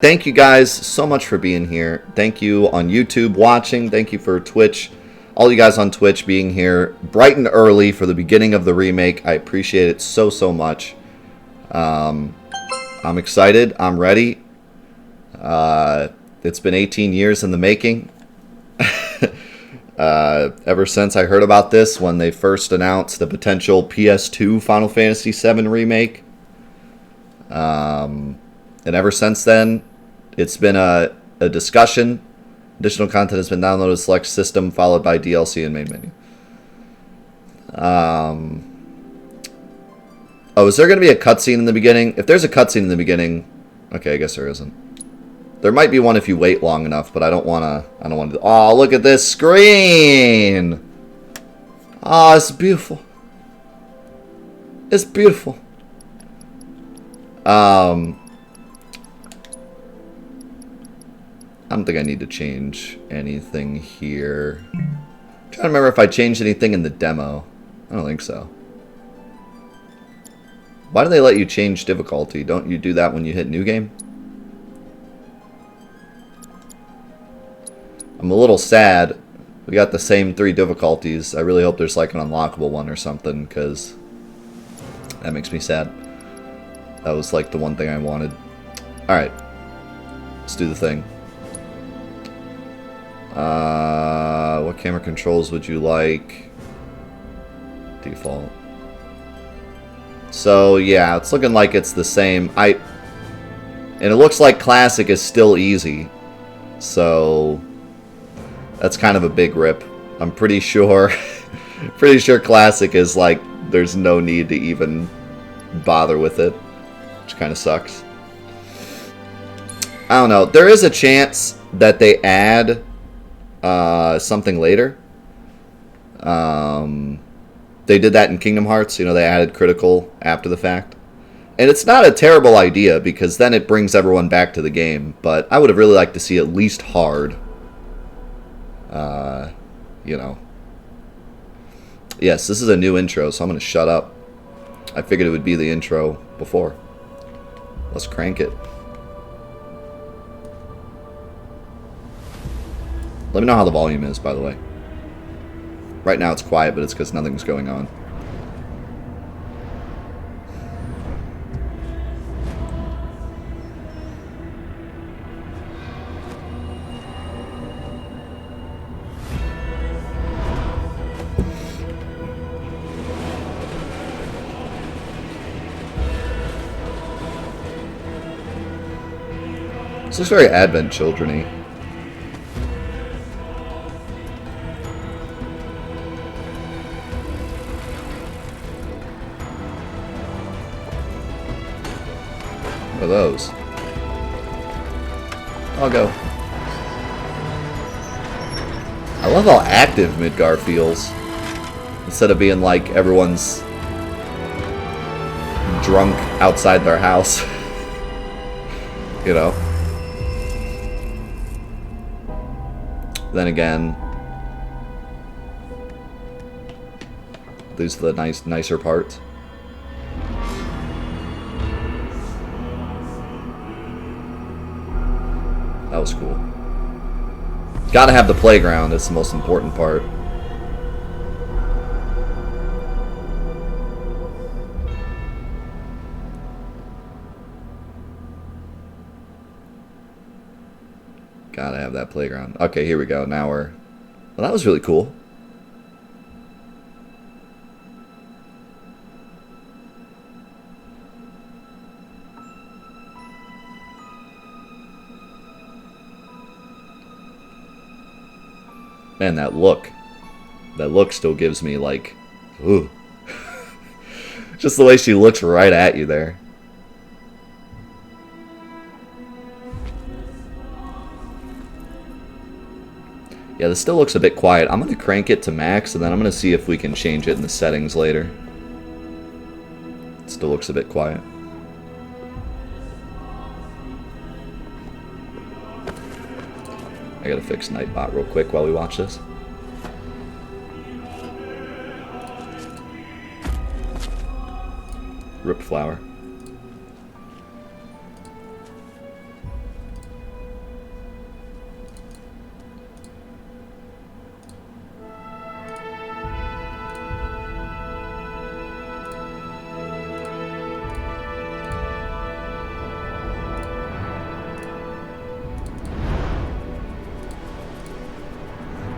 Thank you guys so much for being here. Thank you on YouTube watching. Thank you for Twitch. All you guys on Twitch being here bright and early for the beginning of the remake. I appreciate it so, so much. I'm excited. I'm ready. It's been 18 years in the making. Ever since I heard about this when they first announced the potential PS2 Final Fantasy VII Remake. And ever since then, it's been a discussion. Additional content has been downloaded to select system, followed by DLC and main menu. Oh, is there going to be a cutscene in the beginning? If there's a cutscene in the beginning, okay, I guess there isn't. There might be one if you wait long enough, but I don't want to. Oh, look at this screen! Oh, it's beautiful. It's beautiful. I don't think I need to change anything here. I'm trying to remember if I changed anything in the demo. I don't think so. Why do they let you change difficulty? Don't you do that when you hit new game? I'm a little sad. We got the same 3 difficulties. I really hope there's like an unlockable one or something, because that makes me sad. That was like the one thing I wanted. Alright. Let's do the thing. What camera controls would you like? Default. So yeah, it's looking like it's the same. And it looks like classic is still easy. So that's kind of a big rip. I'm pretty sure pretty sure classic is like there's no need to even bother with it, which kind of sucks. I don't know. There is a chance that they add something later. They did that in Kingdom Hearts. You know, they added critical after the fact. And it's not a terrible idea, because then it brings everyone back to the game. But I would have really liked to see at least hard. You know. Yes, this is a new intro, so I'm going to shut up. I figured it would be the intro before. Let's crank it. Let me know how the volume is, by the way. Right now it's quiet, but it's because nothing's going on. This looks very Advent Children-y. What are those? I'll go. I love how active Midgar feels. Instead of being like everyone's drunk outside their house. You know? Then again, these are the nicer parts. That was cool. Gotta have the playground, it's the most important part. Gotta have that playground. Okay, here we go. Now we're... Well, that was really cool. Man, that look. That look still gives me, like... Ooh. Just the way she looks right at you there. Yeah, this still looks a bit quiet. I'm going to crank it to max, and then I'm going to see if we can change it in the settings later. It still looks a bit quiet. I gotta fix Nightbot real quick while we watch this. Rip Flower.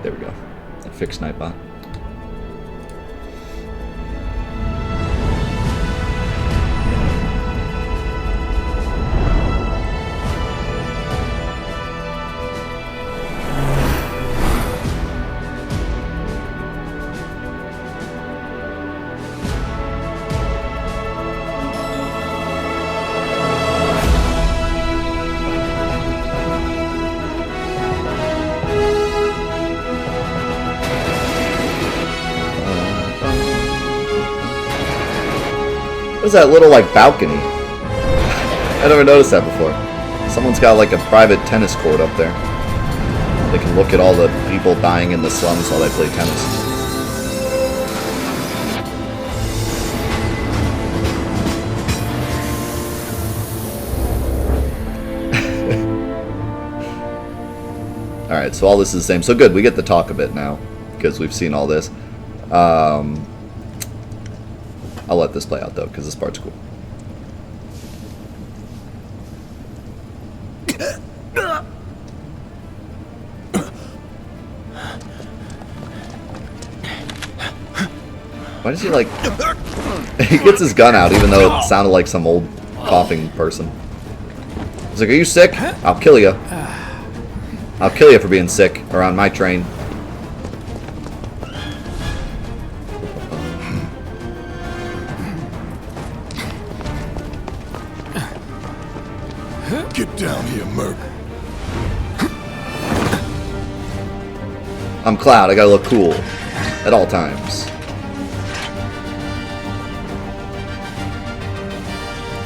There we go. Fix Nightbot. What's that little, like, balcony? I never noticed that before. Someone's got, like, a private tennis court up there. They can look at all the people dying in the slums while they play tennis. Alright, so all this is the same. So good, we get to talk a bit now, because we've seen all this. I'll let this play out, though, because this part's cool. Why does he, like... He gets his gun out, even though it sounded like some old coughing person. He's like, are you sick? I'll kill you. I'll kill you for being sick around my train. Get down here, Merc. I'm Cloud, I gotta look cool. At all times.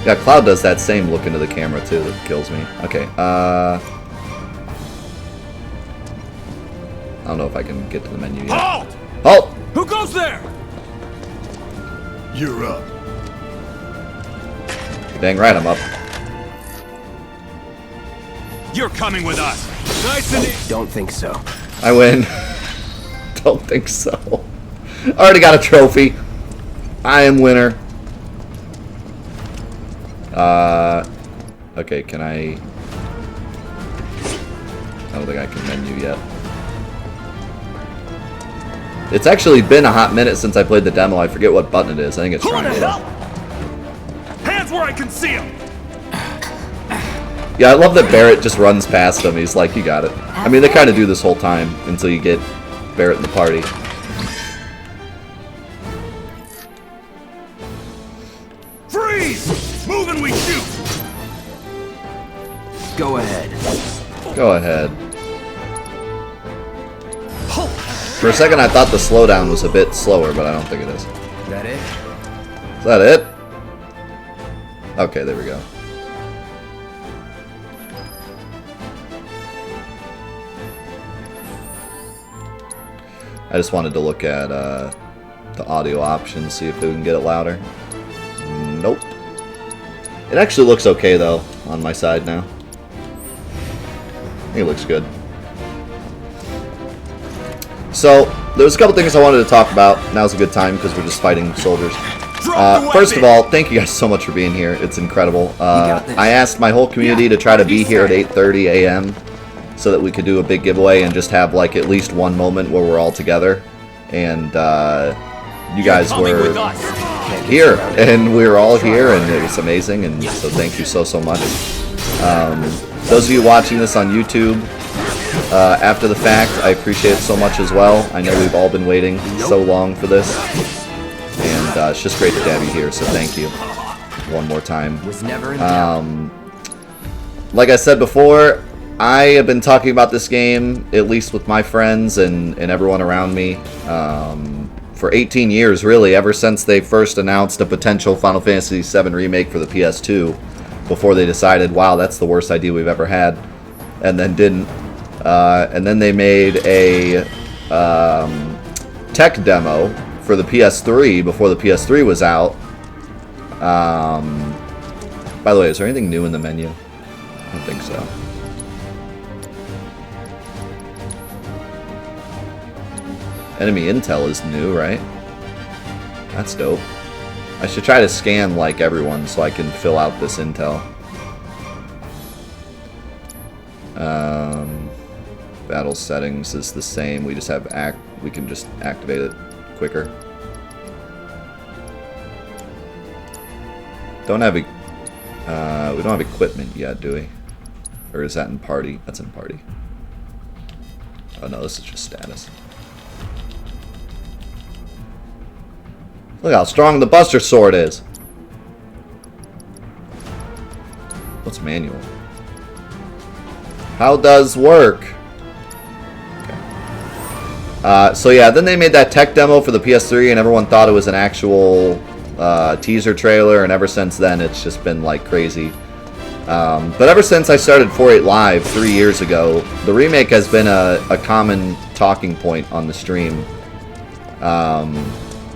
Yeah, Cloud does that same look into the camera too that kills me. Okay, I don't know if I can get to the menu yet. Halt! Halt! Who goes there? You're up. Dang right, I'm up. You're coming with us. Nice and easy. Don't think so. I win. Don't think so. Already got a trophy. I am winner. Okay, can I... I don't think I can menu yet. It's actually been a hot minute since I played the demo. I forget what button it is. I think it's triangle. Hands where I can see them. Yeah, I love that Barrett just runs past them. He's like, you got it. I mean, they kind of do this whole time until you get Barrett in the party. Freeze! Move and we shoot. Go ahead. Go ahead. For a second, I thought the slowdown was a bit slower, but I don't think it is. That it? Is that it? Okay, there we go. I just wanted to look at the audio options, see if we can get it louder. Nope. It actually looks okay, though, on my side now. I think it looks good. So, there's a couple things I wanted to talk about. Now's a good time, because we're just fighting soldiers. First of all, thank you guys so much for being here. It's incredible. I asked my whole community to try to be here at 8:30 a.m. so that we could do a big giveaway and just have like at least one moment where we're all together. And you guys were here, and we were all here, and it was amazing. And so thank you so much. Those of you watching this on YouTube after the fact, I appreciate it so much as well. I know we've all been waiting so long for this, and it's just great to have you here. So thank you one more time. Was never in doubt. Like I said before, I have been talking about this game, at least with my friends and everyone around me, for 18 years, really, ever since they first announced a potential Final Fantasy VII Remake for the PS2, before they decided, wow, that's the worst idea we've ever had, and then didn't. And then they made a tech demo for the PS3 before the PS3 was out. By the way, is there anything new in the menu? I don't think so. Enemy intel is new, right? That's dope. I should try to scan like everyone so I can fill out this intel. Battle settings is the same. We just have we can just activate it quicker. Don't have we don't have equipment yet, do we? Or is that in party? That's in party. Oh no, this is just status. Look how strong the Buster Sword is. What's manual? How does work? Okay. So yeah, then they made that tech demo for the PS3 and everyone thought it was an actual teaser trailer, and ever since then it's just been like crazy. But ever since I started FFVIII Live 3 years ago, the remake has been a common talking point on the stream.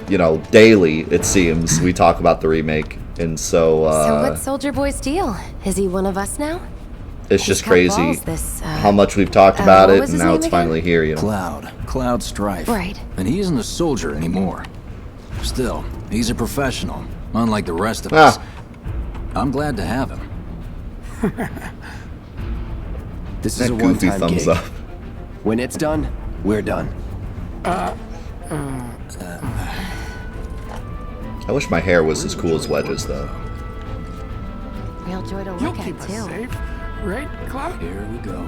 You know, daily, it seems, we talk about the remake. And so... so what's Soldier Boy's deal? Is he one of us now? It's just crazy how much we've talked about it, and now it's finally here, you know. Cloud Strife. Right. And he isn't a soldier anymore. Still, he's a professional, unlike the rest of us. I'm glad to have him. This is that a goofy one-time thumbs gig. up. When it's done, we're done. I wish my hair was as cool as Wedge's, though. Real joy to look at, too. Safe, right, Cloud? Here we go.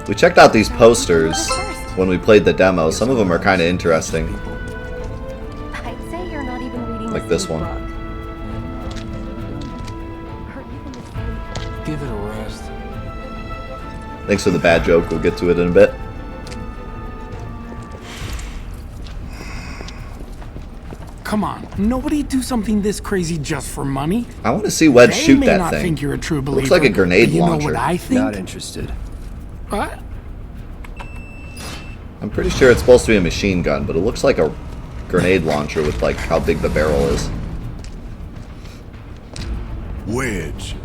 We checked out these posters when we played the demo. Some of them are kind of interesting. I'd say you're not even reading Like this one. Give it a rest. Thanks for the bad joke. We'll get to it in a bit. Come on, nobody do something this crazy just for money. I want to see Wedge They shoot may that not thing. think you're a true believer. Looks like a grenade but you launcher. know what I think? Not interested. What? I'm pretty sure it's supposed to be a machine gun, but it looks like a grenade launcher with like how big the barrel is. Wedge.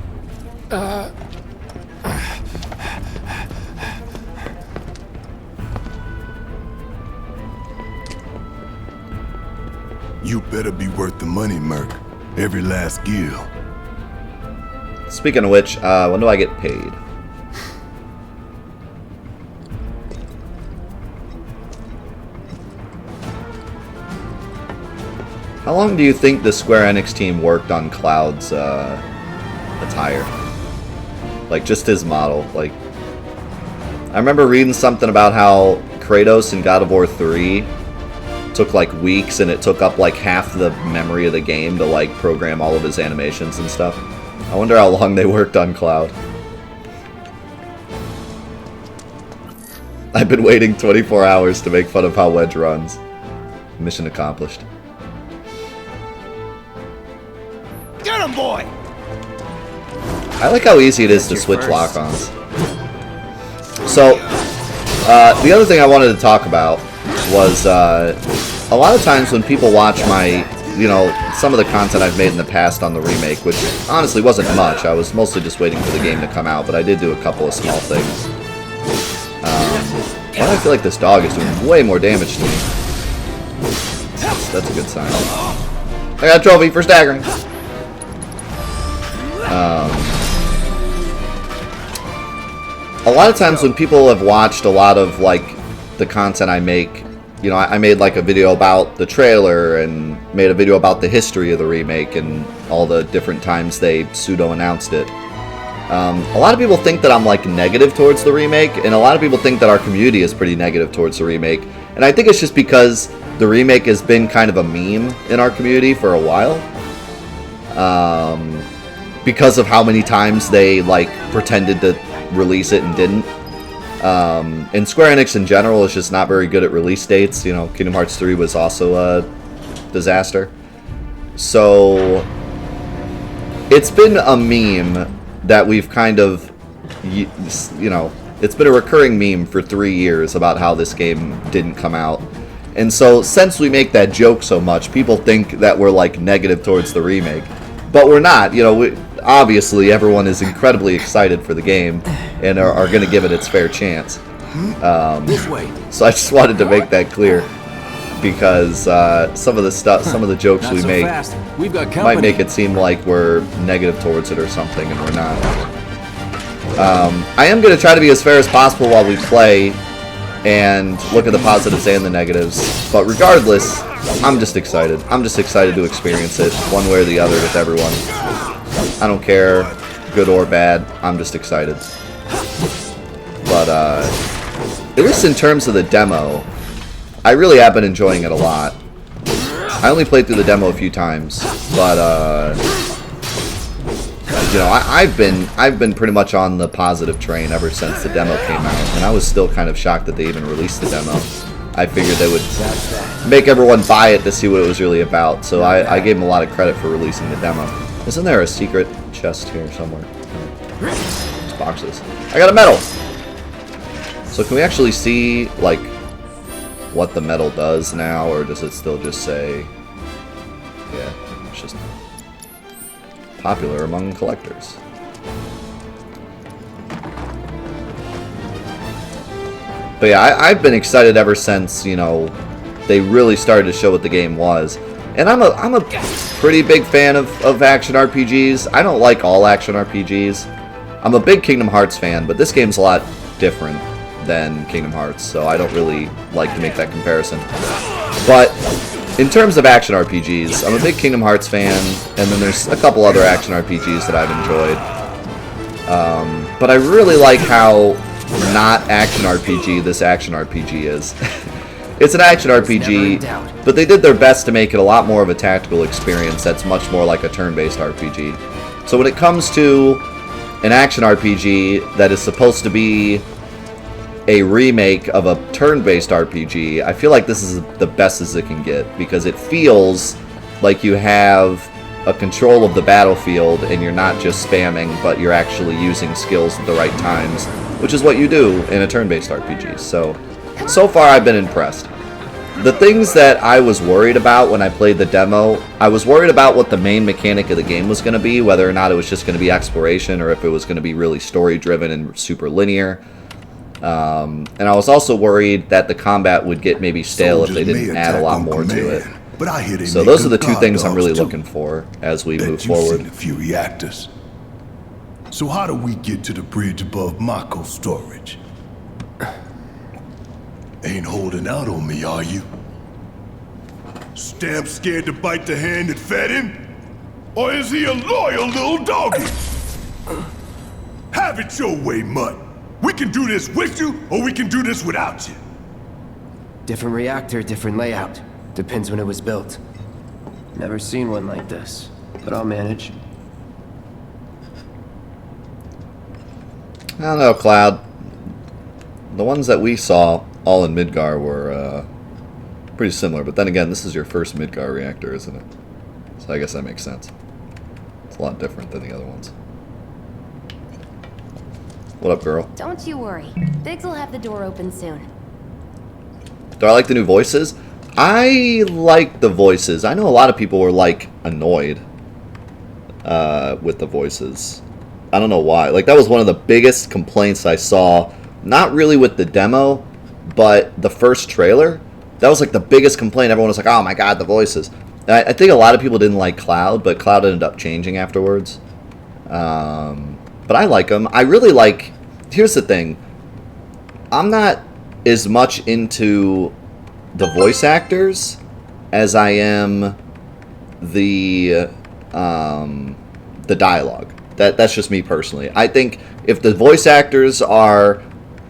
You better be worth the money, Merc. Every last gil. Speaking of which, when do I get paid? How long do you think the Square Enix team worked on Cloud's attire? Like, just his model. Like, I remember reading something about how Kratos in God of War 3 took like weeks, and it took up like half the memory of the game to like program all of his animations and stuff. I wonder how long they worked on Cloud. I've been waiting 24 hours to make fun of how Wedge runs. Mission accomplished. Get him, boy! I like how easy it is to switch lock-ons. So, the other thing I wanted to talk about was, a lot of times when people watch my, you know, some of the content I've made in the past on the remake, which honestly wasn't much, I was mostly just waiting for the game to come out, but I did do a couple of small things. Why do I feel like this dog is doing way more damage to me? That's a good sign. I got a trophy for staggering. A lot of times when people have watched a lot of like the content I make, you know, I made like a video about the trailer and made a video about the history of the remake and all the different times they pseudo-announced it. A lot of people think that I'm like negative towards the remake, and a lot of people think that our community is pretty negative towards the remake. And I think it's just because the remake has been kind of a meme in our community for a while. Because of how many times they like pretended to release it and didn't. And Square Enix in general is just not very good at release dates. You know, Kingdom Hearts 3 was also a disaster. So it's been a meme that we've kind of, you know, it's been a recurring meme for 3 years about how this game didn't come out. And so since we make that joke so much, people think that we're like negative towards the remake. But we're not. You know, obviously everyone is incredibly excited for the game and are going to give it its fair chance. This way. So I just wanted to make that clear, because some of the stuff, some of the jokes Not we so make fast. We've got might company. make it seem like we're negative towards it or something, and we're not. I am going to try to be as fair as possible while we play and look at the positives and the negatives. But regardless, I'm just excited. I'm just excited to experience it one way or the other with everyone. I don't care, good or bad. I'm just excited. But at least in terms of the demo, I really have been enjoying it a lot. I only played through the demo a few times, but you know, I've been pretty much on the positive train ever since the demo came out, and I was still kind of shocked that they even released the demo. I figured they would make everyone buy it to see what it was really about, so I gave them a lot of credit for releasing the demo. Isn't there a secret chest here somewhere? It's boxes. I got a medal! So can we actually see, like, what the medal does now, or does it still just say, yeah, it's just popular among collectors? But yeah, I've been excited ever since, you know, they really started to show what the game was. And I'm a pretty big fan of action RPGs. I don't like all action RPGs. I'm a big Kingdom Hearts fan, but this game's a lot different than Kingdom Hearts, so I don't really like to make that comparison. But in terms of action RPGs, I'm a big Kingdom Hearts fan, and then there's a couple other action RPGs that I've enjoyed. But I really like how not action RPG this action RPG is. It's an action RPG, but they did their best to make it a lot more of a tactical experience that's much more like a turn-based RPG. So when it comes to an action RPG that is supposed to be a remake of a turn-based RPG, I feel like this is the best as it can get, because it feels like you have a control of the battlefield and you're not just spamming, but you're actually using skills at the right times, which is what you do in a turn-based RPG. So far I've been impressed. The things that I was worried about when I played the demo, I was worried about what the main mechanic of the game was going to be, whether or not it was just going to be exploration or if it was going to be really story-driven and super linear. And I was also worried that the combat would get maybe stale if they didn't add a lot more to it. So those are the two things I'm really looking for as we move forward. A few reactors. So how do we get to the bridge above Mako storage? Ain't holding out on me, are you? Stamp scared to bite the hand that fed him? Or is he a loyal little doggy? Have it your way, Mutt. We can do this with you, or we can do this without you. Different reactor, different layout. Depends when it was built. Never seen one like this, but I'll manage. I don't know, Cloud. The ones that we saw all in Midgar were pretty similar, but then again, this is your first Midgar reactor, isn't it? So I guess that makes sense. It's a lot different than the other ones. What up, girl? Don't you worry. Biggs will have the door open soon. Do I like the new voices? I like the voices. I know a lot of people were, like, annoyed with the voices. I don't know why. Like, that was one of the biggest complaints I saw, not really with the demo, but the first trailer. That was, like, the biggest complaint. Everyone was like, oh my god, the voices. I think a lot of people didn't like Cloud, but Cloud ended up changing afterwards. But I like them. I really like... Here's the thing. I'm not as much into the voice actors as I am the dialogue. That's just me personally. I think if the voice actors are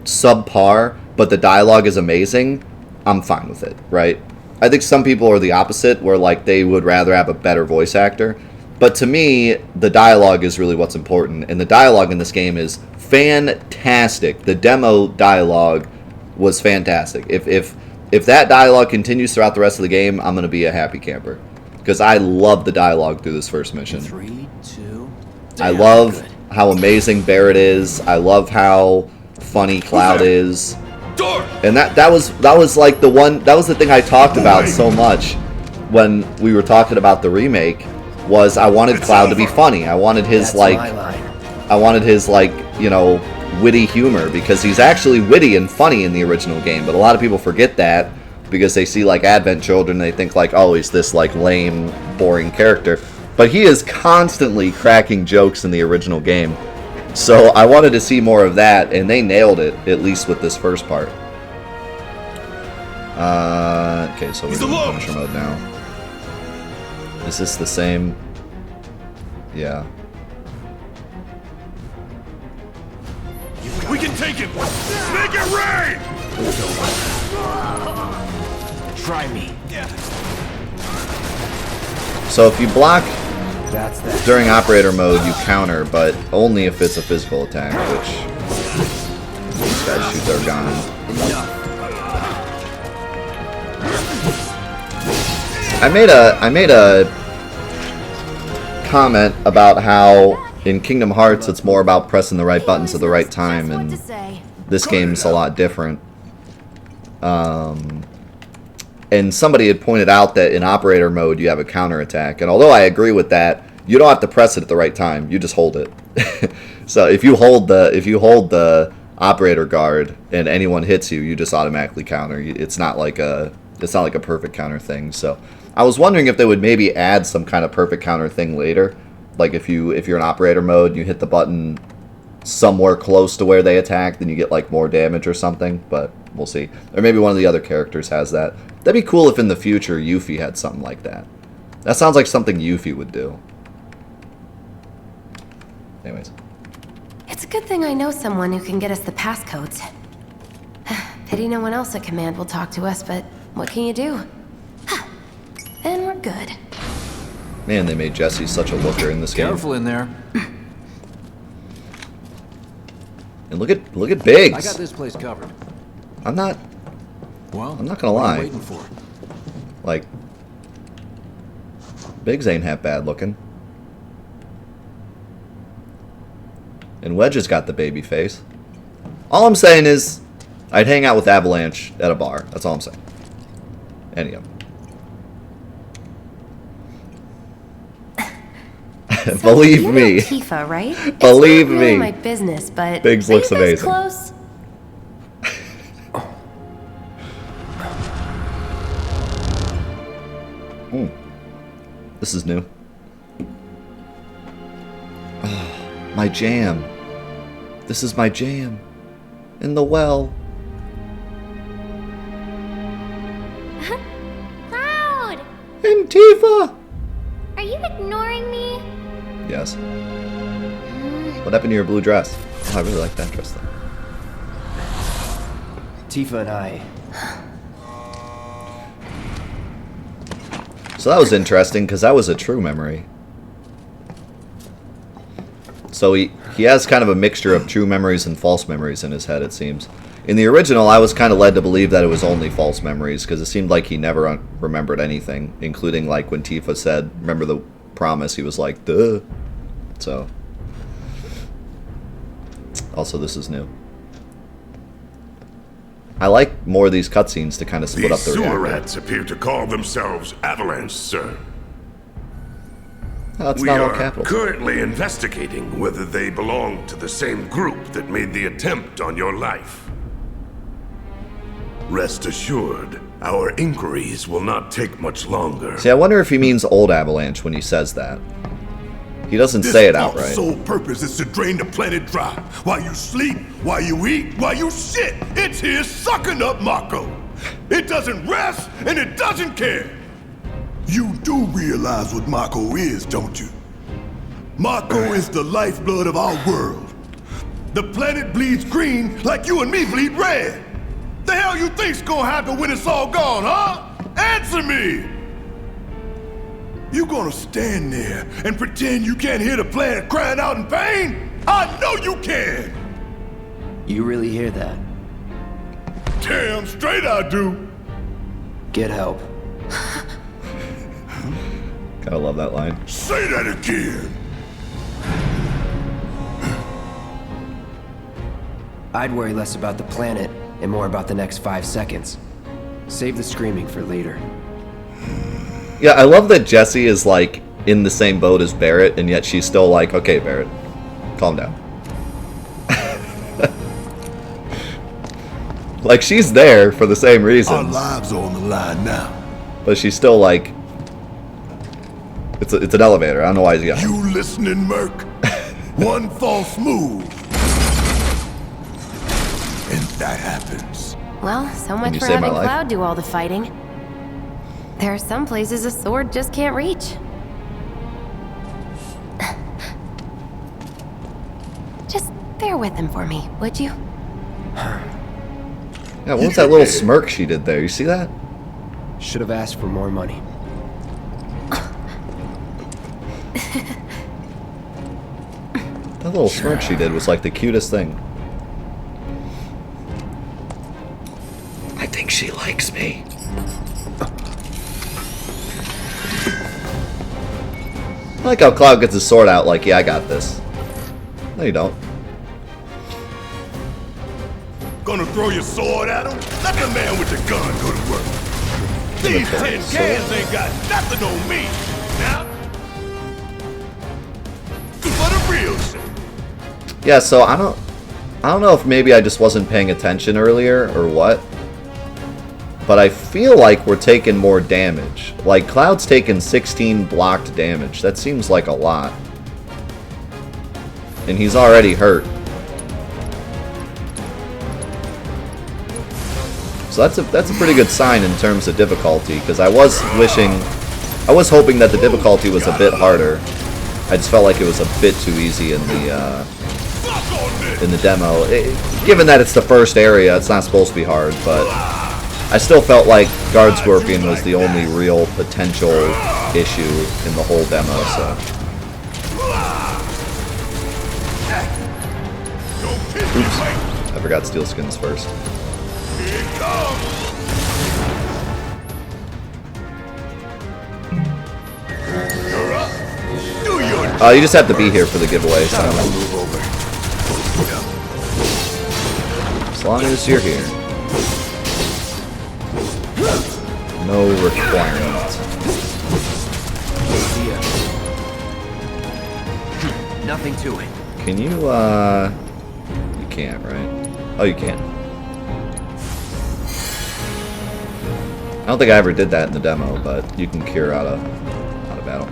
subpar, but the dialogue is amazing, I'm fine with it, right? I think some people are the opposite, where like they would rather have a better voice actor. But to me, the dialogue is really what's important, and the dialogue in this game is fantastic. The demo dialogue was fantastic. If that dialogue continues throughout the rest of the game, I'm going to be a happy camper, because I love the dialogue through this first mission. 3, 2. I love how amazing Barrett is. I love how funny Cloud is. And that was like the one, that was the thing I talked about so much when we were talking about the remake, was I wanted Cloud to be funny. I wanted his you know, witty humor, because he's actually witty and funny in the original game, but a lot of people forget that because they see like Advent Children and they think like, oh, he's this like lame, boring character. But he is constantly cracking jokes in the original game. So I wanted to see more of that, and they nailed it, at least with this first part. Okay, so we're doing Punisher mode now. Is this the same? Yeah. We can take it! Make it rain! Try me. So if you block That's that. during operator mode, you counter, but only if it's a physical attack, which these guys shoot their gun. I made a comment about how in Kingdom Hearts it's more about pressing the right buttons at the right time, and this game's a lot different. And somebody had pointed out that in operator mode you have a counter attack, and although I agree with that, you don't have to press it at the right time. You just hold it. So if you hold the operator guard and anyone hits you, you just automatically counter. It's not like a perfect counter thing. So I was wondering if they would maybe add some kind of perfect counter thing later, like if you're in operator mode, you hit the button somewhere close to where they attack, then you get like more damage or something. But we'll see. Or maybe one of the other characters has that. That'd be cool if in the future Yuffie had something like that. That sounds like something Yuffie would do. Anyways. It's a good thing I know someone who can get us the passcodes. Pity no one else at command will talk to us, but what can you do? And we're good. Man, they made Jesse such a looker in this game. Careful in there. And look at Biggs. I got this place covered. I'm not gonna what are lie. you waiting for? Like, Biggs ain't half bad looking. And Wedge has got the baby face. All I'm saying is, I'd hang out with Avalanche at a bar. That's all I'm saying. Any of them. Believe you me. know Tifa, right? Believe it's not really me. my business, but Biggs are looks you guys amazing. Close? This is new. Oh, my jam. This is my jam. In the well. Cloud! And Tifa! Are you ignoring me? Yes. What happened to your blue dress? Oh, I really like that dress though. Tifa and I. So that was interesting because that was a true memory. So he has kind of a mixture of true memories and false memories in his head, it seems. In the original, I was kind of led to believe that it was only false memories because it seemed like he never remembered anything, including like when Tifa said, "Remember the promise?" He was like, "Duh." So, also this is new. I like more of these cutscenes to kind of split up the sewer reactor. rats appear to call themselves Avalanche, sir. Oh, it's We not all are capitals. currently investigating whether they belong to the same group that made the attempt on your life. Rest assured, our inquiries will not take much longer. See, I wonder if he means old Avalanche when he says that. He doesn't say it outright. This sole purpose is to drain the planet dry. While you sleep, while you eat, while you shit, it's here sucking up Mako. It doesn't rest, and it doesn't care. You do realize what Mako is, don't you? Mako is the lifeblood of our world. The planet bleeds green like you and me bleed red. The hell you think's gonna happen when it's all gone, huh? Answer me! You gonna stand there and pretend you can't hear the planet crying out in pain? I know you can! You really hear that? Damn straight I do! Get help. Gotta love that line. Say that again! I'd worry less about the planet and more about the next 5 seconds. Save the screaming for later. Yeah, I love that Jessie is like in the same boat as Barrett, and yet she's still like, "Okay, Barrett, calm down." Like she's there for the same Our reasons, lives are on the line now. but she's still like, it's an elevator. I don't know why he's got. You listening, Merc? One false move. And that happens. Well, so Can much you for save my having life? Cloud do all the fighting. There are some places a sword just can't reach. Just bear with him for me, would you? Yeah, what was that little smirk she did there? You see that? Should have asked for more money. That little smirk she did was like the cutest thing. I think she likes me. I like how Cloud gets his sword out like, yeah, I got this. No, you don't. Gonna throw your sword at him? Let the man with the gun go to work. These tin cans ain't got nothing on me. Now, for the real shit. Yeah, so I don't know if maybe I just wasn't paying attention earlier or what. But I feel like we're taking more damage. Like, Cloud's taking 16 blocked damage. That seems like a lot. And he's already hurt. So that's a pretty good sign in terms of difficulty, because I was hoping that the difficulty was a bit harder. I just felt like it was a bit too easy in the demo. Given that it's the first area, it's not supposed to be hard, but I still felt like Guard Scorpion was the only real potential issue in the whole demo, so. Oops. I forgot Steel Skins first. You just have to be here for the giveaway, so. As long as you're here. No requirement. Nothing to it. Can you, you can't, right? Oh, you can. I don't think I ever did that in the demo, but you can cure out of battle.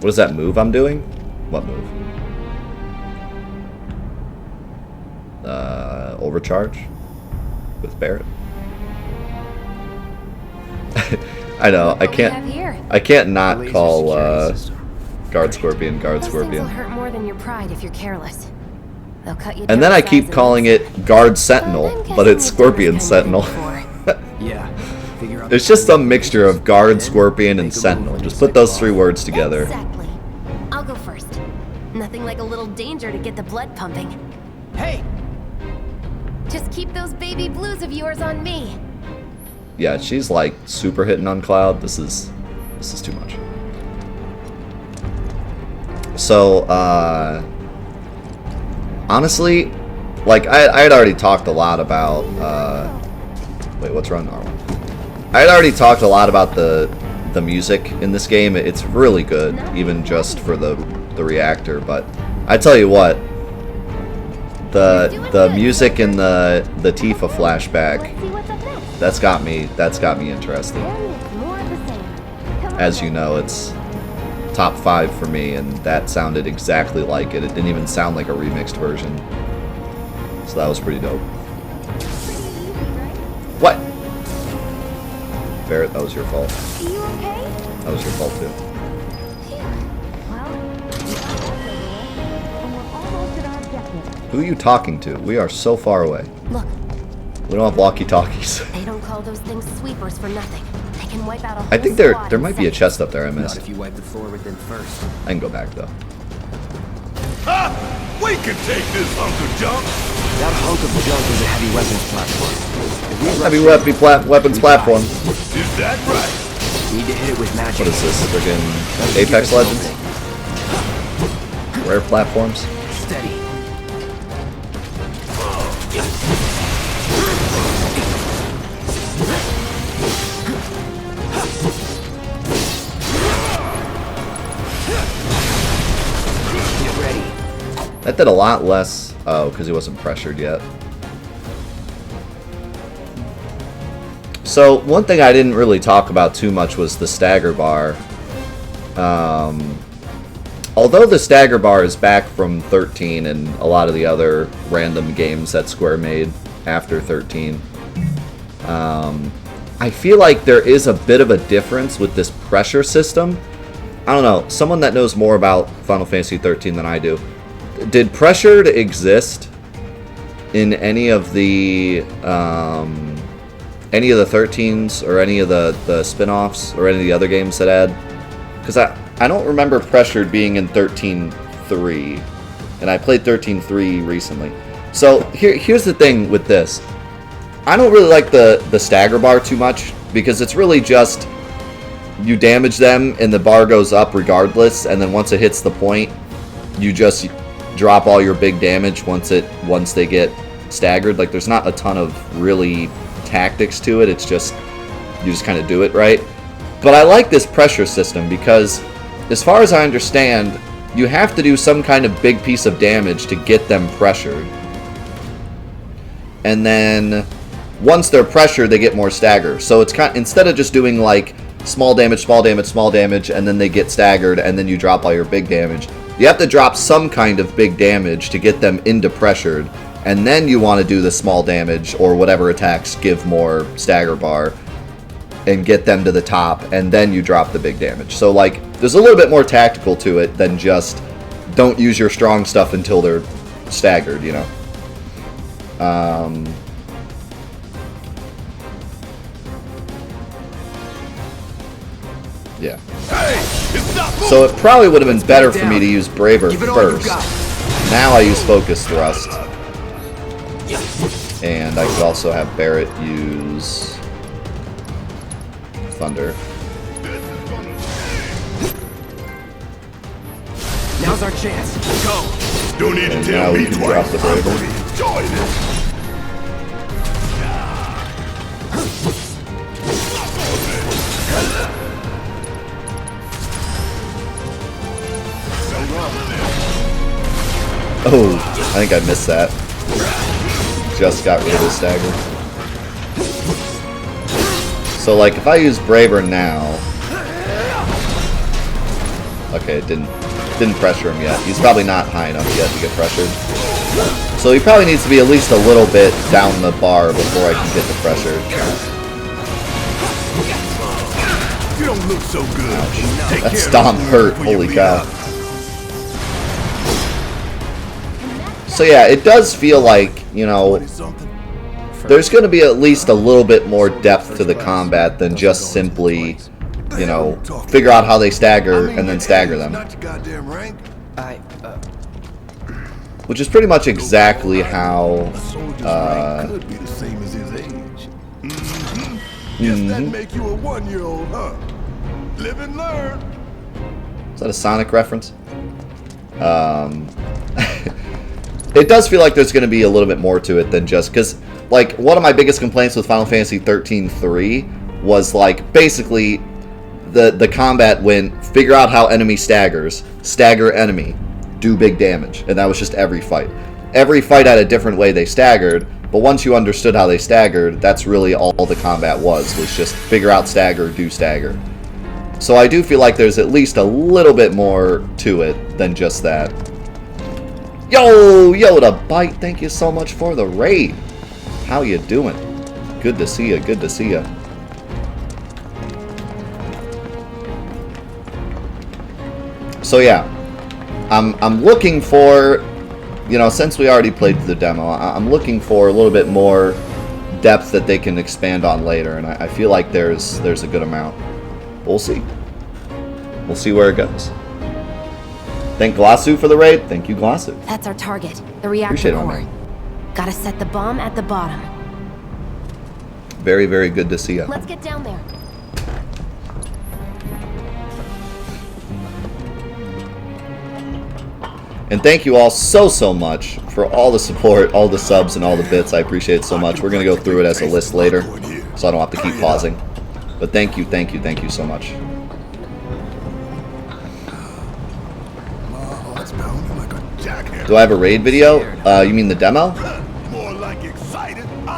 What is that move I'm doing? What move? Overcharge? With Barret? I know, I can't not call Guard Scorpion Guard Those things will Scorpion. hurt more than your pride if you're careless. They'll cut you And then down I to keep size calling and it Guard Sentinel, I'm but it's guessing Scorpion you've done this Sentinel. kind of thing before. Yeah. Figure out It's just some mixture of Guard, Scorpion, and Sentinel. Just put those three words together. Exactly. I'll go first. Nothing like a little danger to get the blood pumping. Hey! Just keep those baby blues of yours on me. Yeah, she's like super hitting on Cloud. This is too much. So, honestly, like I had already talked a lot about. Wait, what's wrong, Normal? I had already talked a lot about the music in this game. It's really good, even just for the reactor. But I tell you what, the music in the Tifa flashback, that's got me interested. As you know, it's top 5 for me, and that sounded exactly like it. It didn't even sound like a remixed version. So that was pretty dope. What? Barret, that was your fault. Are you okay? That was your fault too. Who are you talking to? We are so far away. Look, We don't have walkie-talkies. they don't call those things sweepers for nothing. They can wipe out a whole I think squad there in might be a seconds. chest up there I Not missed. if you wipe the floor with them first. I can go back though. Ha! We can take this hunk of junk. That hunk of junk is a heavy weapons platform. If we rush Heavy in, weapons we platform. die. Is that right? Need to hit it with magic. What is this? Friggin' Doesn't give Apex us an Legends? Rare platforms? opening. Steady. Get ready. That did a lot less. Oh, because he wasn't pressured yet. So, one thing I didn't really talk about too much was the stagger bar. Although the stagger bar is back from 13 and a lot of the other random games that Square made after 13, I feel like there is a bit of a difference with this pressure system. I don't know, someone that knows more about Final Fantasy 13 than I do. Did pressure exist in any of the 13s or any of the spin-offs or any of the other games that had? Because I don't remember Pressured being in 13.3, and I played 13.3 recently. So here's the thing with this. I don't really like the stagger bar too much, because it's really just you damage them and the bar goes up regardless, and then once it hits the point, you just drop all your big damage once they get staggered. Like, there's not a ton of really tactics to it. It's just you just kind of do it, right? But I like this pressure system because, as far as I understand, you have to do some kind of big piece of damage to get them pressured. And then once they're pressured, they get more stagger. So it's kind of, instead of just doing like small damage, small damage, small damage, and then they get staggered, and then you drop all your big damage, you have to drop some kind of big damage to get them into pressured, and then you want to do the small damage or whatever attacks give more stagger bar and get them to the top, and then you drop the big damage. So like, there's a little bit more tactical to it than just don't use your strong stuff until they're staggered, you know. Yeah. So it probably would have been better for me to use Braver first. Now I use Focus Thrust. And I could also have Barrett use Thunder. Now's our chance. Go. Don't need to tell me twice. I'm going to enjoy this. Oh, I think I missed that. Just got rid of the stagger. So like, if I use Braver now, okay, it didn't pressure him yet. He's probably not high enough yet to get pressured. So he probably needs to be at least a little bit down the bar before I can get the pressure. You don't look so good. That stomp hurt, holy cow. So yeah, it does feel like, you know, there's going to be at least a little bit more depth to the combat than just simply, you know, figure out how they stagger and then stagger them. Which is pretty much exactly how make you a 1-year-old, huh? Live and learn. Is that a Sonic reference? It does feel like there's going to be a little bit more to it than just, because, like, one of my biggest complaints with Final Fantasy 13-3 was, like, basically the combat went, figure out how enemy staggers, stagger enemy, do big damage, and that was just every fight. Every fight had a different way they staggered, but once you understood how they staggered, that's really all the combat was just figure out stagger, do stagger. So I do feel like there's at least a little bit more to it than just that. Yo, Yoda Bite, thank you so much for the raid. How you doing? Good to see you, good to see you. So yeah, I'm looking for, you know, since we already played the demo, I'm looking for a little bit more depth that they can expand on later, and I feel like there's a good amount. We'll see. We'll see where it goes. Thank Glossu for the raid. Thank you, Glossu. That's our target, the reactor Appreciate it, core. Henry. Gotta set the bomb at the bottom. Very, very good to see you. Let's get down there. And thank you all so much for all the support, all the subs, and all the bits. I appreciate it so much. We're going to go through it as a list later, so I don't have to keep pausing. But thank you so much. Do I have a raid video? You mean the demo?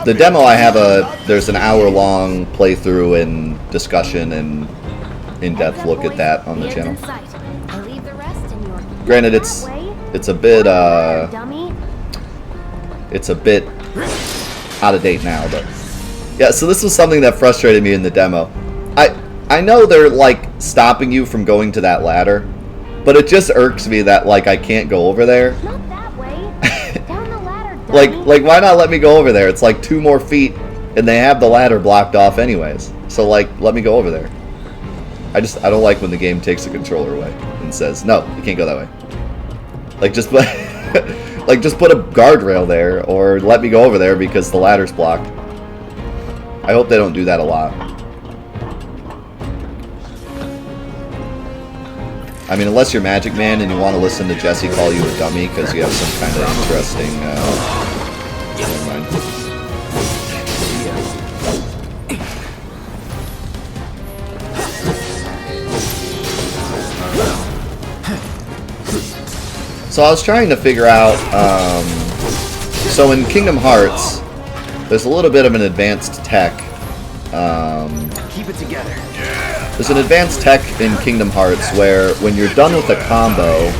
The demo I have there's an hour-long playthrough and discussion and in-depth look at that on the channel. I'll leave the rest in your... Granted, it's a bit it's a bit out of date now, but yeah. So this was something that frustrated me in the demo. I know they're like stopping you from going to that ladder, but it just irks me that like I can't go over there. Not that way. Down the ladder, dummy. Like why not let me go over there? It's like 2 more feet, and they have the ladder blocked off anyways. So like, let me go over there. I don't like when the game takes the controller away and says, no, you can't go that way. Like just put just put a guardrail there, or let me go over there because the ladder's blocked. I hope they don't do that a lot. I mean, unless you're Magic Man and you want to listen to Jesse call you a dummy because you have some kind of interesting... never mind. So I was trying to figure out... so in Kingdom Hearts, there's a little bit of an advanced tech. Keep it together. There's an advanced tech in Kingdom Hearts where when you're done with a combo,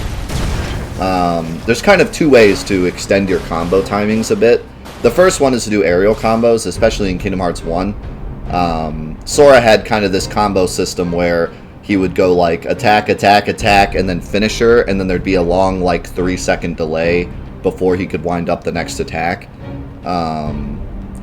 there's kind of 2 ways to extend your combo timings a bit. The first one is to do aerial combos, especially in Kingdom Hearts 1. Sora had kind of this combo system where he would go like attack, attack, attack, and then finisher, and then there'd be a long like 3-second delay before he could wind up the next attack.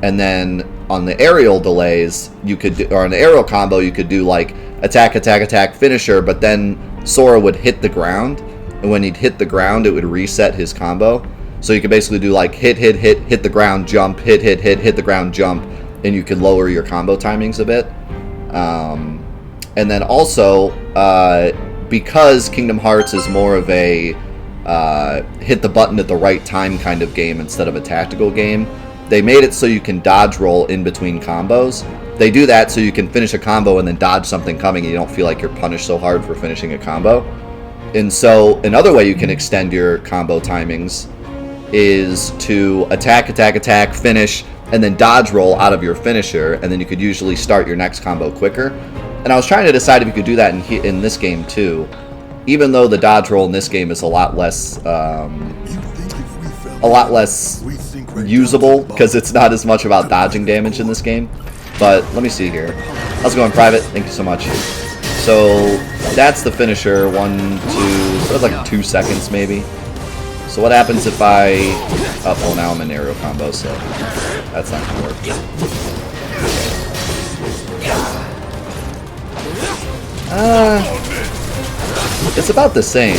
And then on the aerial delays, you could do, or on the aerial combo, you could do like attack, attack, attack, finisher, but then Sora would hit the ground, and when he'd hit the ground, it would reset his combo. So you could basically do like hit, hit, hit, hit the ground, jump, hit, hit, hit, hit the ground, jump, and you could lower your combo timings a bit. And then also, because Kingdom Hearts is more of a hit the button at the right time kind of game instead of a tactical game, they made it so you can dodge roll in between combos. They do that so you can finish a combo and then dodge something coming and you don't feel like you're punished so hard for finishing a combo. And so another way you can extend your combo timings is to attack, attack, attack, finish, and then dodge roll out of your finisher, and then you could usually start your next combo quicker. And I was trying to decide if you could do that in this game too, even though the dodge roll in this game is a lot less usable because it's not as much about dodging damage in this game. But let me see here. How's it going, Private? Thank you so much. So that's the finisher. 1, 2, so that's like 2 seconds maybe. So what happens if I... Oh, well, now I'm in aerial combo, so that's not gonna work. It's about the same.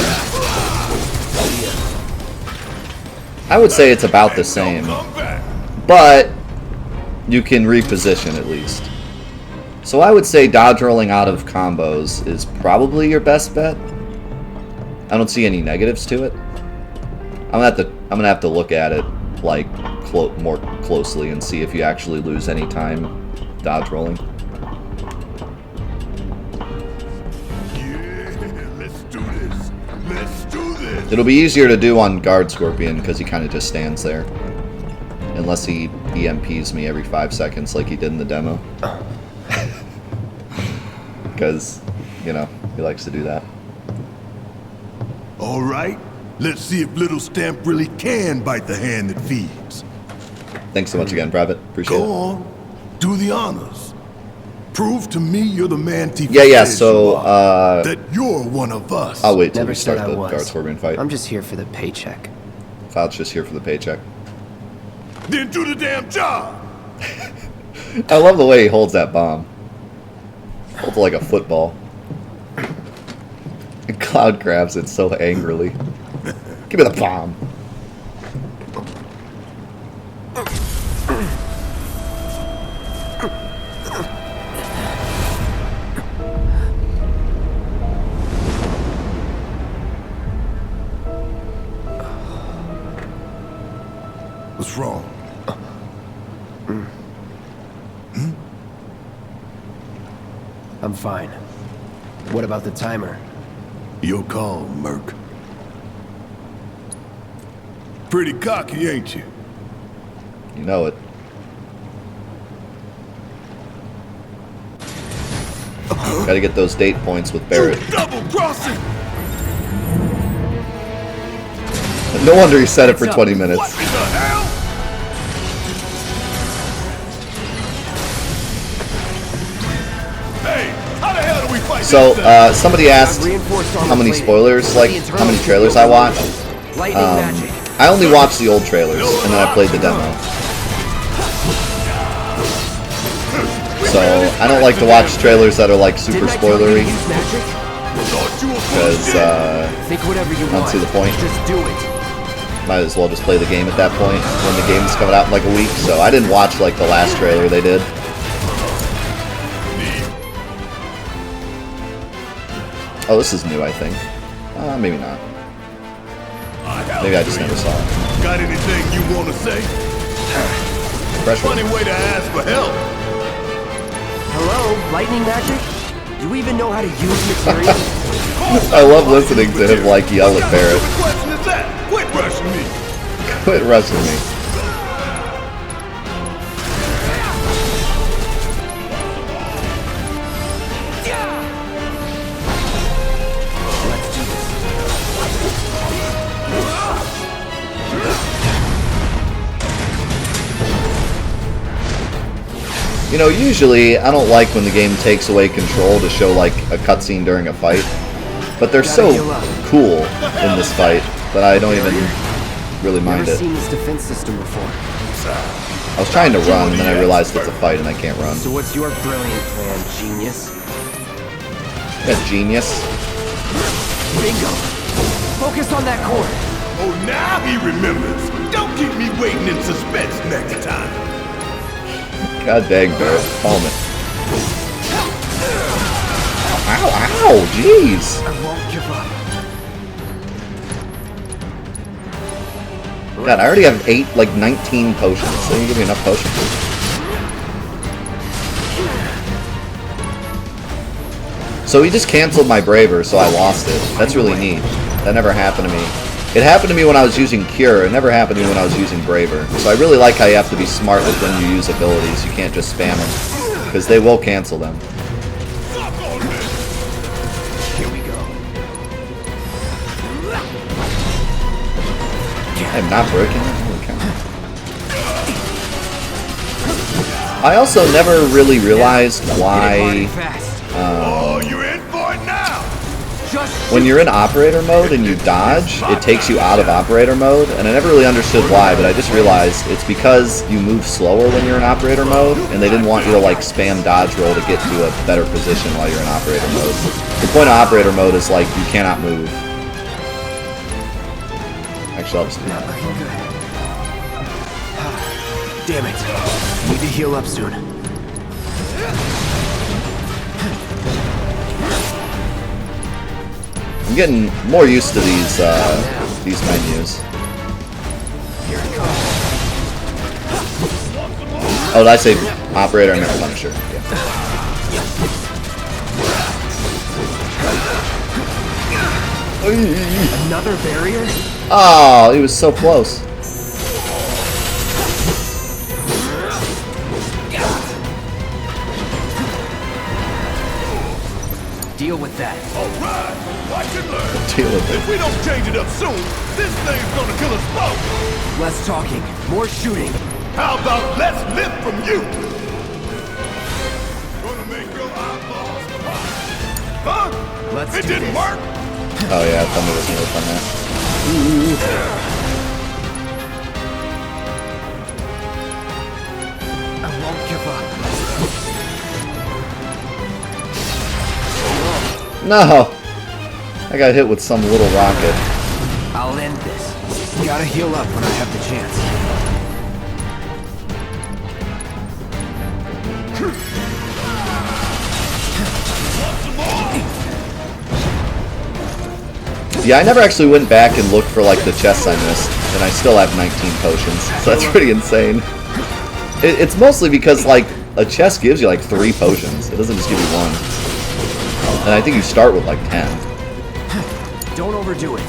I would say it's about the same, but you can reposition at least. So I would say dodge rolling out of combos is probably your best bet. I don't see any negatives to it. I'm gonna have to look at it like more closely and see if you actually lose any time dodge rolling. It'll be easier to do on Guard Scorpion because he kind of just stands there. Unless he EMPs me every 5 seconds like he did in the demo. Because, you know, he likes to do that. Alright, let's see if Little Stamp really can bite the hand that feeds. Thanks so much again, Private. Appreciate it. Go on, do the honors. Prove to me you're the man Tifa Yeah, says so, you are, that you're one of us. I'll wait till we Never start said I the was. Guard Scorpion fight. I'm just here for the paycheck. Cloud's just here for the paycheck. Then do the damn job! I love the way he holds that bomb. Holds it like a football. And Cloud grabs it so angrily. Give me the bomb. What's wrong? I'm fine. What about the timer? Your call, Merc. Pretty cocky, ain't you? You know it. Gotta get those date points with Barrett. Double crossing. No wonder he set it for 20 minutes. What in the hell? Hey, how the hell do we fight So, this thing? somebody asked how many spoilers, like how many trailers I watched. I only watched the old trailers, and then I played the demo. So, I don't like to watch trailers that are like super spoilery, because I don't see the point. Might as well just play the game at that point, when the game's coming out in like a week. So I didn't watch like the last trailer they did. Oh, this is new, I think. Maybe not. Maybe I just never saw it. Got anything you want to say? Fresh one. Funny way to ask for help. Hello, lightning magic? Do you even know how to use material? I love listening to him like yell at Barrett. What question is that? Quit rushing me. Quit rushing me. You know, usually I don't like when the game takes away control to show like a cutscene during a fight, but they're so cool in this fight that I don't even really mind it. Seen this defense system before. I was trying to run, and then I realized it's a fight and I can't run. So what's your brilliant plan, genius? Yeah, genius. Bingo! Focus on that cord! Oh, now he remembers. Don't keep me waiting in suspense next time. God dang, Barrett. Calm it. Ow, ow, jeez. I won't give up. God, I already have 19 potions. They didn't give me enough potions. So he just canceled my Braver, so I lost it. That's really neat. That never happened to me. It happened to me when I was using Cure. It never happened to me when I was using Braver. So I really like how you have to be smart with when you use abilities. You can't just spam them, because they will cancel them. Here we go. I'm not broken. Holy cow. I also never really realized why Oh, you're in for it now. when you're in operator mode and you dodge, it takes you out of operator mode, and I never really understood why, but I just realized it's because you move slower when you're in operator mode, and they didn't want you to like spam dodge roll to get to a better position while you're in operator mode. The point of operator mode is like you cannot move. Actually, I'll just do Not that. looking good. Damn it. Need to heal up soon. I'm getting more used to these menus. Here it comes. Oh, did I say operator? I meant Punisher. Yeah. Another barrier? Oh, he was so close. Deal with that. All right, watch and learn. Deal with it. If we don't change it up soon, this thing's gonna kill us both. Less talking, more shooting. How about less lip from you? Gonna make your eyeballs pop. Huh? Let's It do didn't this. work. Oh yeah, Thunder doesn't work on that. I won't give up. No! I got hit with some little rocket. I'll end this. Gotta heal up when I have the chance. Yeah, I never actually went back and looked for like the chests I missed, and I still have 19 potions, so that's pretty insane. It's mostly because like a chest gives you like 3 potions. It doesn't just give you 1. And I think you start with like 10. Don't overdo it.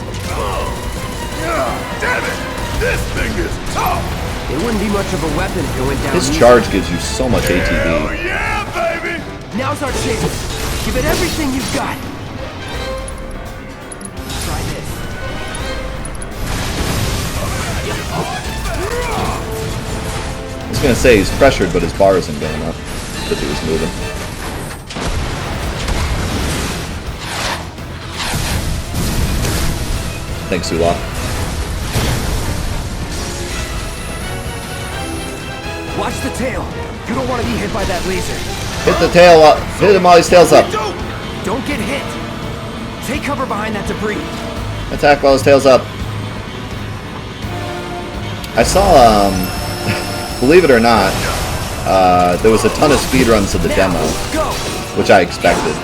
Damn it! This thing is tough! It wouldn't be much of a weapon if it went down His easy. charge gives you so much Hell ATB. yeah, baby! Now's our chance. Give it everything you've got. Try this. I was gonna say he's pressured, but his bar isn't going up because he was moving. Thanks, Ulaf. Watch the tail. You don't want to be hit by that laser. Hit the tail up. Hit him while his tail's up. Don't get hit. Take cover behind that debris. Attack while his tail's up. I saw, believe it or not, there was a ton of speedruns of the demo, which I expected.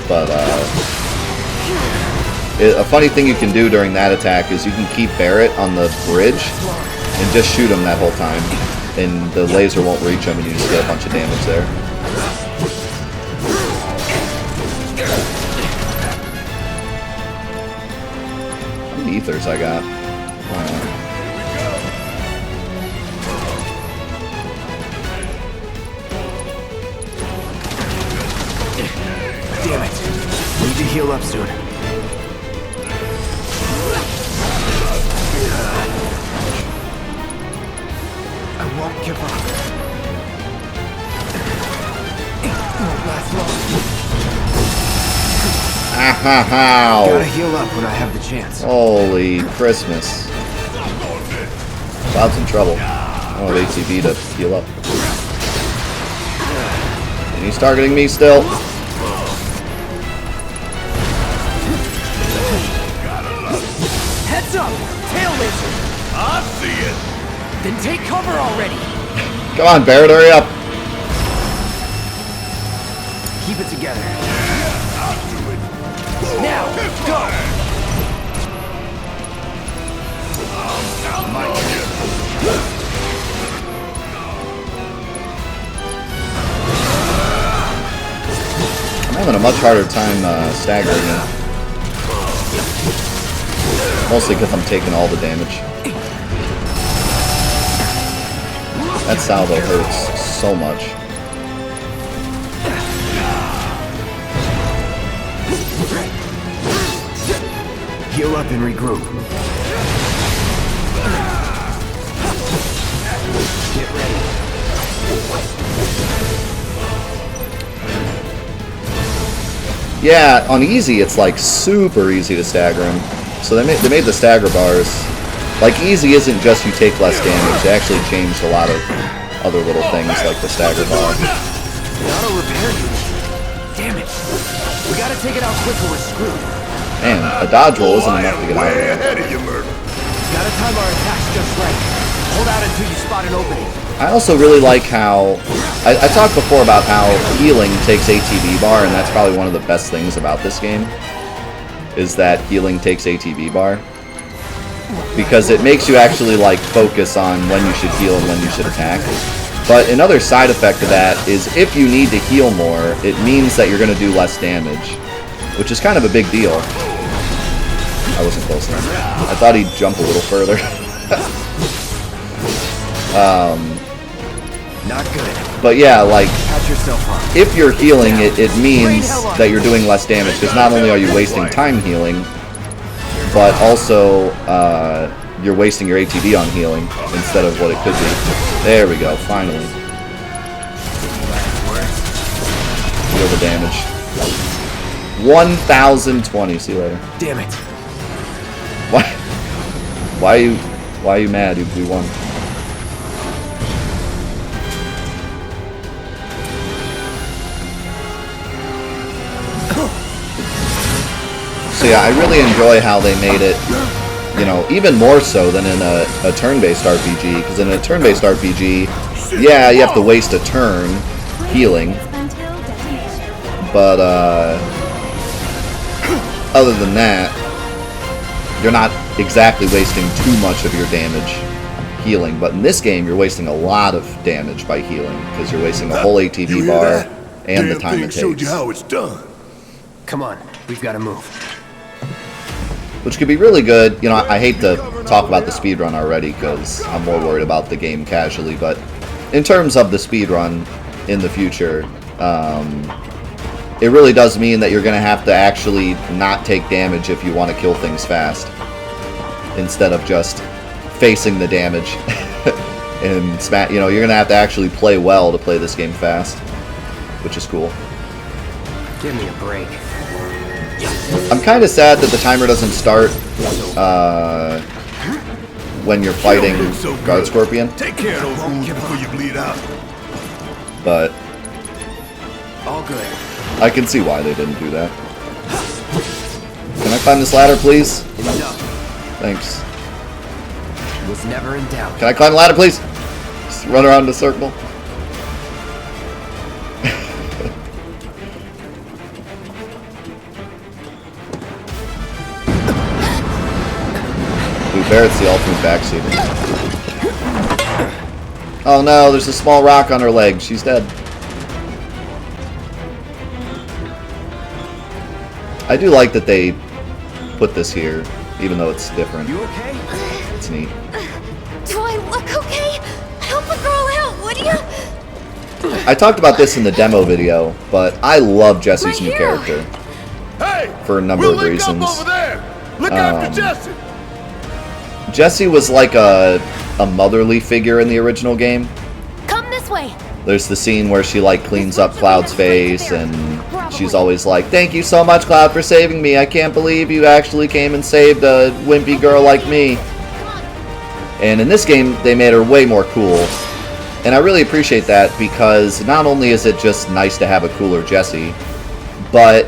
But, a funny thing you can do during that attack is you can keep Barrett on the bridge and just shoot him that whole time. And the laser won't reach him and you just get a bunch of damage there. How many ethers I got? Damn it. Need to heal up soon. I won't give up. It won't last long. Ow. Gotta heal up when I have the chance. Holy Christmas. Cloud's in trouble. I don't have ATB to heal up. And he's targeting me still. Heads up! Tail laser! I see it. Then take cover already! Come on, Barrett, hurry up. Keep it together. Now, go! I'm having a much harder time staggering him. Mostly because I'm taking all the damage. That salvo hurts so much. Heal up and regroup. Get ready. Yeah, on easy it's like super easy to stagger him. So they made the stagger bars. Like easy isn't just you take less damage. They actually changed a lot of other little things like the stagger bar. Auto repair unit. Damn it. We gotta take it out quick or we're screwed. Man, a dodge roll isn't enough to get out of there. Ahead of you, Murder. Gotta time our attacks just right. Hold out until you spot an opening. I also really like how I talked before about how healing takes ATB bar, and that's probably one of the best things about this game is that healing takes ATB bar, because it makes you actually like focus on when you should heal and when you should attack. But another side effect of that is if you need to heal more, it means that you're going to do less damage, which is kind of a big deal. I wasn't close enough. I thought he'd jump a little further. Not good. But yeah, like, Patch yourself up. if you're healing, it means that you're doing less damage, because not only are you wasting time healing, but also you're wasting your ATB on healing instead of what it could be. There we go, finally. Heal the damage. 1,020, see you later. Damn it. Why are you mad if we won? So yeah, I really enjoy how they made it, you know, even more so than in a turn-based RPG, because in a turn-based RPG, yeah, you have to waste a turn healing, but other than that, you're not exactly wasting too much of your damage healing. But in this game, you're wasting a lot of damage by healing, because you're wasting a whole ATB bar and the time it Showed you takes. how it's done. Come on, we've got to move. Which could be really good. You know, I hate to talk about the speedrun already, because I'm more worried about the game casually, but in terms of the speedrun in the future, it really does mean that you're going to have to actually not take damage if you want to kill things fast, instead of just facing the damage. And you know, you're going to have to actually play well to play this game fast, which is cool. Give me a break. I'm kind of sad that the timer doesn't start when you're fighting Guard Scorpion. Take care of those wounds before you bleed out. But All good. I can see why they didn't do that. Can I climb this ladder, please? Enough. Thanks. Was never in doubt. Can I climb the ladder, please? Just run around in a circle. Ooh, Barrett's the ultimate backseater. Oh no, there's a small rock on her leg. She's dead. I do like that they put this here, even though it's different. You okay? It's neat. Do I look okay? Help a girl out, would you? I talked about this in the demo video, but I love Jesse's new character Hey! for a number we'll of link up reasons. over there. Look after Jesse. Jesse was like a motherly figure in the original game. Come this way. There's the scene where she like cleans up Cloud's face, and she's always like, "Thank you so much, Cloud, for saving me. I can't believe you actually came and saved a wimpy girl like me." And in this game, they made her way more cool. And I really appreciate that, because not only is it just nice to have a cooler Jessie, but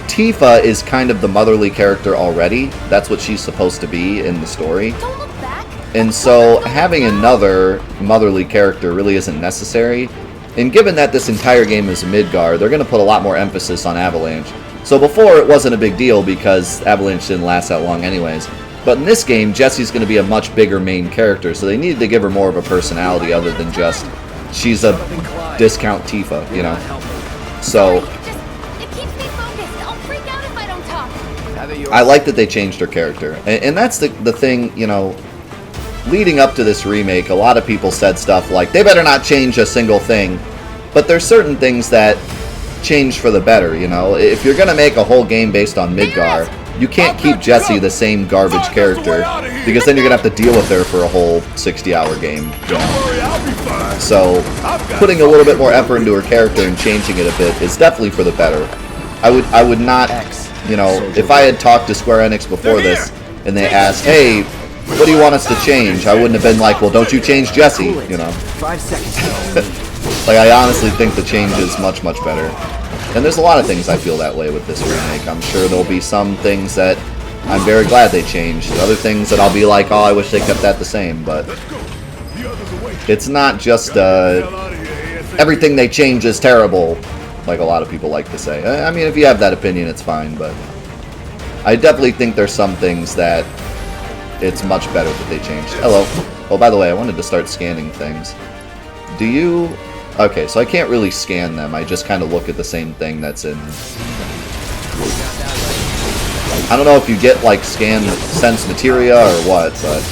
Tifa is kind of the motherly character already. That's what she's supposed to be in the story. Don't look back. And so having another motherly character really isn't necessary. And given that this entire game is Midgar, they're going to put a lot more emphasis on Avalanche. So before, it wasn't a big deal because Avalanche didn't last that long anyways. But in this game, Jessie's going to be a much bigger main character, so they needed to give her more of a personality other than just, she's a discount Tifa, you know? So It keeps me focused. I'll freak out if I don't talk. I like that they changed her character. And that's the thing, you know, leading up to this remake, a lot of people said stuff like, they better not change a single thing. But there's certain things that change for the better, you know? If you're going to make a whole game based on Midgar, you can't keep Jessie the same garbage character, because then you're going to have to deal with her for a whole 60-hour game. You know? So, putting a little bit more effort into her character and changing it a bit is definitely for the better. I would not, you know, if I had talked to Square Enix before this, and they asked, hey, what do you want us to change? I wouldn't have been like, well, don't you change Jessie, you know? 5 seconds. Like, I honestly think the change is much, much better. And there's a lot of things I feel that way with this remake. I'm sure there'll be some things that I'm very glad they changed. Other things that I'll be like, oh, I wish they kept that the same. But it's not just everything they change is terrible, like a lot of people like to say. I mean, if you have that opinion, it's fine. But I definitely think there's some things that it's much better that they changed. Hello. Oh, by the way, I wanted to start scanning things. Do you... Okay, so I can't really scan them. I just kind of look at the same thing that's in... I don't know if you get, like, sense materia or what, but...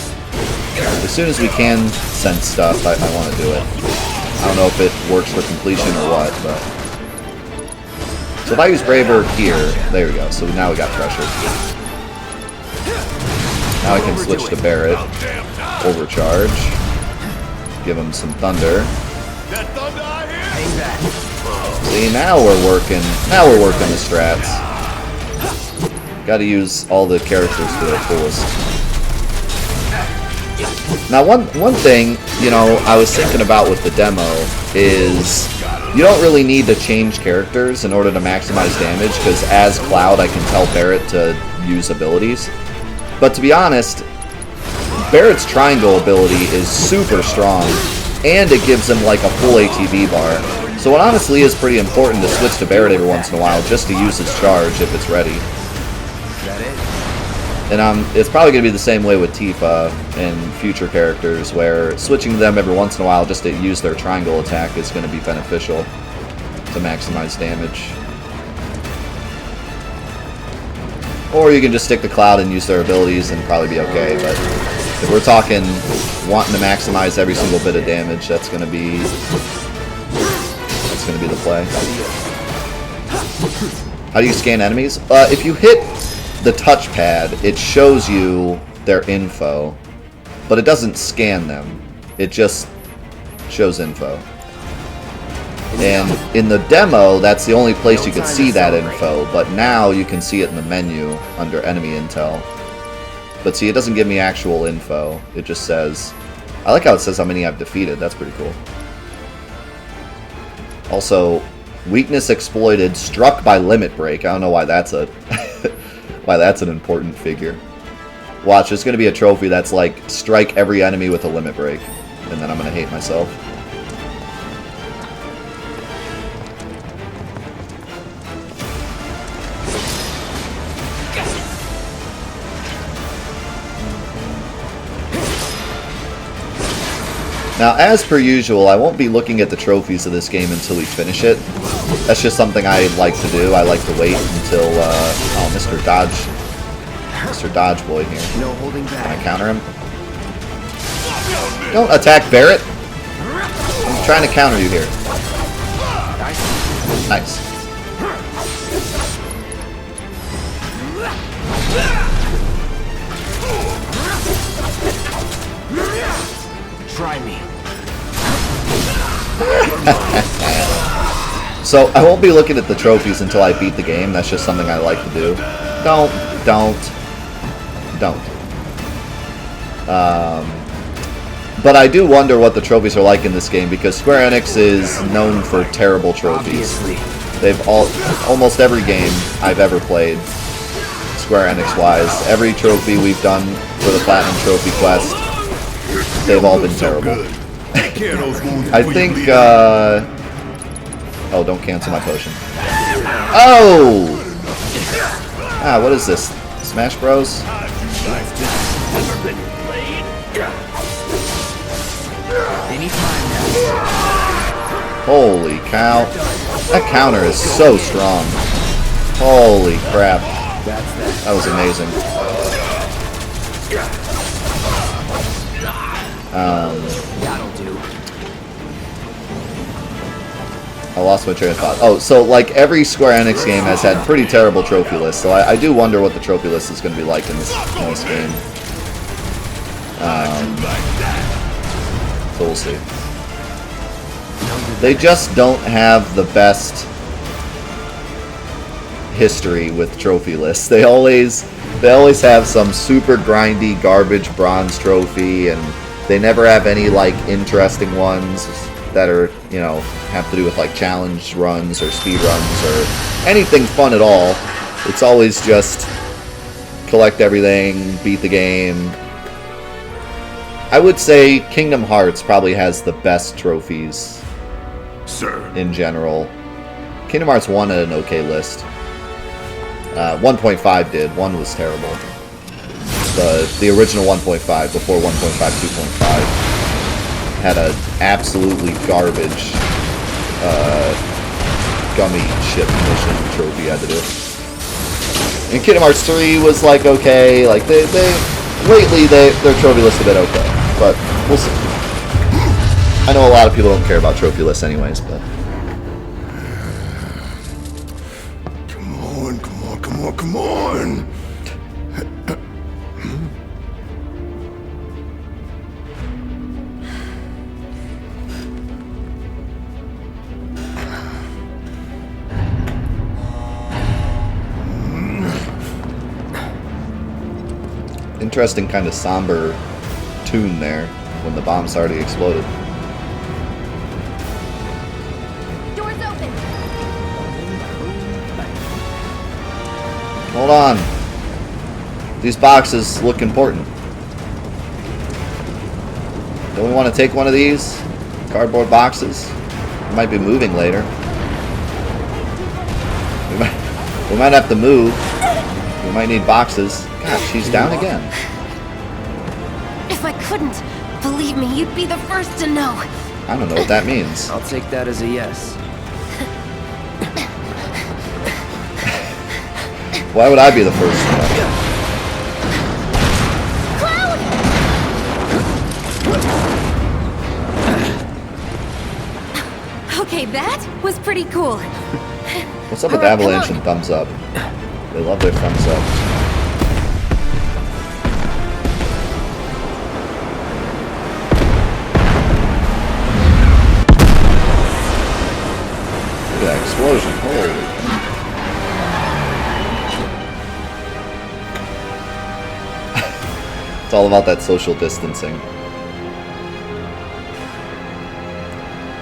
As soon as we can sense stuff, I want to do it. I don't know if it works for completion or what, but... So if I use Braver here, there we go. So now we got pressure. Now I can switch to Barrett. Overcharge. Give him some thunder. See, now we're working. Now we're working the strats. Got to use all the characters to their fullest. Now, one thing, you know, I was thinking about with the demo is you don't really need to change characters in order to maximize damage, because as Cloud, I can tell Barrett to use abilities. But to be honest, Barrett's triangle ability is super strong, and it gives him like a full ATB bar. So it honestly is pretty important to switch to Barrett every once in a while just to use his charge if it's ready. And it's probably going to be the same way with Tifa and future characters, where switching to them every once in a while just to use their triangle attack is going to be beneficial to maximize damage. Or you can just stick to Cloud and use their abilities and probably be okay, but if we're talking wanting to maximize every single bit of damage, that's going to be the play. How do you scan enemies? If you hit the touchpad, it shows you their info, but it doesn't scan them. It just shows info. And in the demo, that's the only place you could see that info, but now you can see it in the menu under enemy intel. But see, it doesn't give me actual info. It just says... I like how it says how many I've defeated. That's pretty cool. Also, weakness exploited, struck by limit break. I don't know why that's a why that's an important figure. Watch, there's going to be a trophy that's like, strike every enemy with a limit break. And then I'm going to hate myself. Now, as per usual, I won't be looking at the trophies of this game until we finish it. That's just something I like to do. I like to wait until, oh, Mr. Dodge Boy here. No holding back. Can I counter him? Don't attack Barrett! I'm trying to counter you here. Nice. Try me. So, I won't be looking at the trophies until I beat the game. That's just something I like to do. Don't. But I do wonder what the trophies are like in this game, because Square Enix is known for terrible trophies. They've almost every game I've ever played, Square Enix-wise, every trophy we've done for the Platinum Trophy Quest, they've all been terrible. I think, oh, don't cancel my potion. Oh! Ah, what is this? Smash Bros? Holy cow. That counter is so strong. Holy crap. That was amazing. That'll do. I lost my train of thought. Oh, so like every Square Enix game has had pretty terrible trophy lists, so I do wonder what the trophy list is going to be like in this game. So we'll see. They just don't have the best history with trophy lists. They always have some super grindy garbage bronze trophy, and they never have any like interesting ones that are, you know, have to do with like challenge runs or speed runs or anything fun at all. It's always just collect everything, beat the game. I would say Kingdom Hearts probably has the best trophies, Sir. In general. Kingdom Hearts 1 had an okay list. 1.5 did. 1 was terrible. The original 1.5, before 1.5, 2.5, had an absolutely garbage gummy ship mission trophy I had to do. And Kingdom Hearts 3 was like okay. Like lately their trophy list has been okay, but we'll see. I know a lot of people don't care about trophy lists anyways, but Come on! interesting kind of somber tune there when the bomb's already exploded. Doors open. Hold on. These boxes look important. Don't we want to take one of these cardboard boxes? We might be moving later. We might have to move. We might need boxes. God, she's down again. If I couldn't, believe me, you'd be the first to know. I don't know what that means. I'll take that as a yes. Why would I be the first to know? Okay, that was pretty cool. What's up with Avalanche and thumbs up? They love their thumbs up. Look at that explosion. Holy. It's all about that social distancing.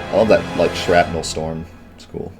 I love that, like, shrapnel storm. It's cool.